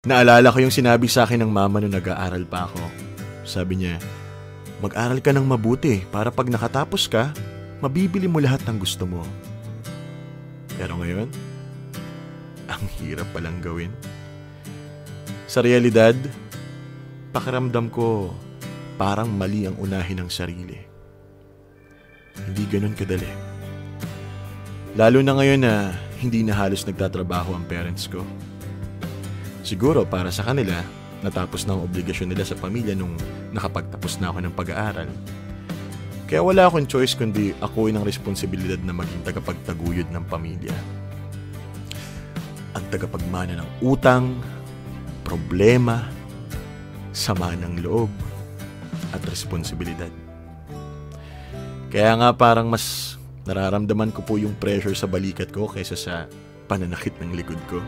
Naalala ko yung sinabi sa akin ng mama nung nag-aaral pa ako. Sabi niya, mag-aral ka ng mabuti para pag nakatapos ka, mabibili mo lahat ng gusto mo. Pero ngayon, ang hirap palang gawin. Sa realidad, pakiramdam ko parang mali ang unahin ng sarili. Hindi ganun kadali. Lalo na ngayon na hindi na halos nagtatrabaho ang parents ko. Siguro para sa kanila, natapos na ang obligasyon nila sa pamilya nung nakapagtapos na ako ng pag-aaral. Kaya wala akong choice kundi akuin ang responsibilidad na maging tagapagtaguyod ng pamilya. Ang tagapagmana ng utang, problema, sama ng loob, at responsibilidad. Kaya nga parang mas nararamdaman ko po yung pressure sa balikat ko kaysa sa pananakit ng likod ko.